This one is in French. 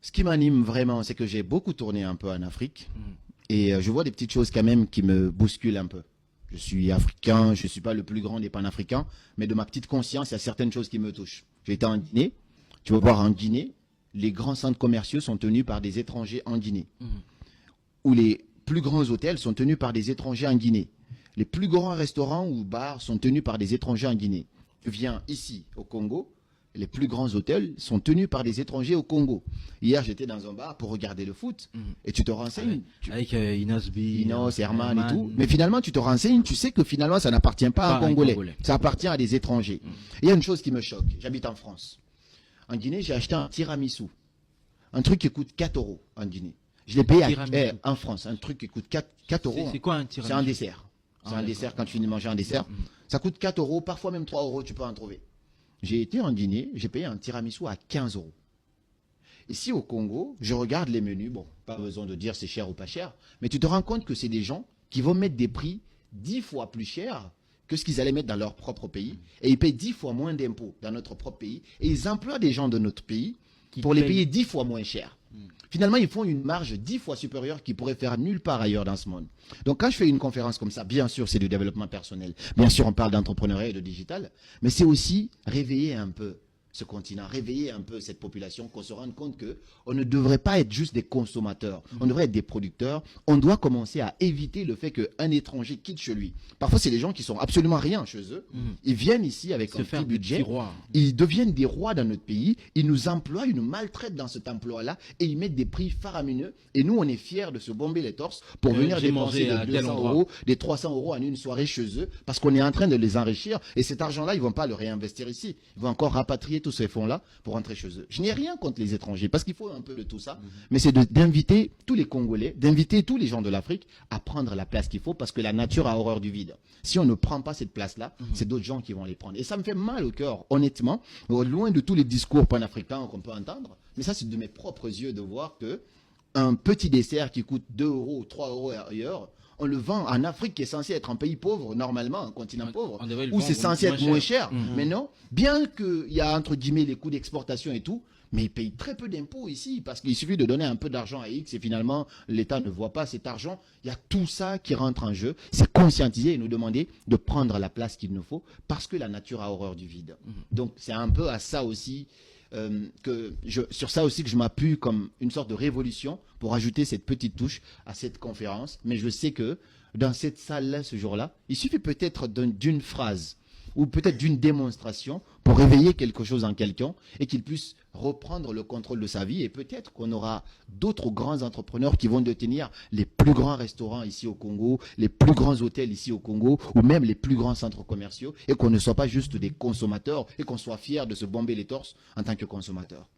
Ce qui m'anime vraiment, c'est que j'ai beaucoup tourné un peu en Afrique et je vois des petites choses quand même qui me bousculent un peu. Je suis africain, je ne suis pas le plus grand des panafricains, mais de ma petite conscience, il y a certaines choses qui me touchent. J'ai été en Guinée, tu vas voir en Guinée, les grands centres commerciaux sont tenus par des étrangers en Guinée. Où les plus grands hôtels sont tenus par des étrangers en Guinée. Les plus grands restaurants ou bars sont tenus par des étrangers en Guinée. Tu viens ici, au Congo, les plus grands hôtels sont tenus par des étrangers au Congo. Hier, j'étais dans un bar pour regarder le foot et tu te renseignes. Avec Inos B, Inos, Herman et tout. Mais finalement, tu te renseignes, tu sais que finalement, ça n'appartient pas à un Congolais. Ça appartient à des étrangers. Il y a une chose qui me choque. J'habite en France. En Guinée, j'ai acheté un tiramisu. Un truc qui coûte 4 euros en Guinée. Je l'ai payé en France. Un truc qui coûte 4 euros. C'est quoi un tiramisu? C'est un dessert. C'est un dessert quand tu finis de manger un dessert. Ça coûte 4 euros, parfois même 3 euros, tu peux en trouver. J'ai été en Guinée, j'ai payé un tiramisu à 15 euros. Ici au Congo, je regarde les menus. Bon, pas besoin de dire c'est cher ou pas cher, mais tu te rends compte que c'est des gens qui vont mettre des prix 10 fois plus chers que ce qu'ils allaient mettre dans leur propre pays. Et ils payent 10 fois moins d'impôts dans notre propre pays. Et ils emploient des gens de notre pays pour les payer 10 fois moins cher. Finalement, ils font une marge 10 fois supérieure qu'ils pourraient faire nulle part ailleurs dans ce monde. Donc, quand je fais une conférence comme ça, bien sûr, c'est du développement personnel. Bien sûr, on parle d'entrepreneuriat et de digital. Mais c'est aussi réveiller un peu ce continent, réveiller un peu cette population, qu'on se rende compte qu'on ne devrait pas être juste des consommateurs, on devrait être des producteurs. On doit commencer à éviter le fait qu'un étranger quitte chez lui. Parfois, c'est des gens qui sont absolument rien chez eux. Ils viennent ici avec un petit budget, ils deviennent des rois dans notre pays, ils nous emploient, ils nous maltraitent dans cet emploi-là et ils mettent des prix faramineux. Et nous, on est fiers de se bomber les torses pour venir dépenser des 200 euros, des 300 euros en une soirée chez eux parce qu'on est en train de les enrichir. Et cet argent-là, ils ne vont pas le réinvestir ici. Ils vont encore rapatrier tous ces fonds-là pour rentrer chez eux. Je n'ai rien contre les étrangers, parce qu'il faut un peu de tout ça, mais c'est d'inviter tous les Congolais, d'inviter tous les gens de l'Afrique à prendre la place qu'il faut, parce que la nature a horreur du vide. Si on ne prend pas cette place-là, c'est d'autres gens qui vont les prendre. Et ça me fait mal au cœur, honnêtement, loin de tous les discours panafricains qu'on peut entendre, mais ça c'est de mes propres yeux de voir que un petit dessert qui coûte 2 euros, 3 euros ailleurs, on le vend en Afrique, qui est censé être un pays pauvre, normalement, un continent pauvre, où c'est censé être moins cher. Mais non, bien qu'il y a entre guillemets les coûts d'exportation et tout, mais ils payent très peu d'impôts ici, parce qu'il suffit de donner un peu d'argent à X et finalement, l'État ne voit pas cet argent. Il y a tout ça qui rentre en jeu. C'est conscientiser et nous demander de prendre la place qu'il nous faut, parce que la nature a horreur du vide. Donc, c'est un peu à ça aussi sur ça aussi que je m'appuie comme une sorte de révolution pour ajouter cette petite touche à cette conférence. Mais je sais que dans cette salle-là, ce jour-là, il suffit peut-être d'une phrase ou peut-être d'une démonstration pour réveiller quelque chose en quelqu'un et qu'il puisse reprendre le contrôle de sa vie. Et peut-être qu'on aura d'autres grands entrepreneurs qui vont détenir les plus grands restaurants ici au Congo, les plus grands hôtels ici au Congo, ou même les plus grands centres commerciaux, et qu'on ne soit pas juste des consommateurs et qu'on soit fiers de se bomber les torses en tant que consommateurs.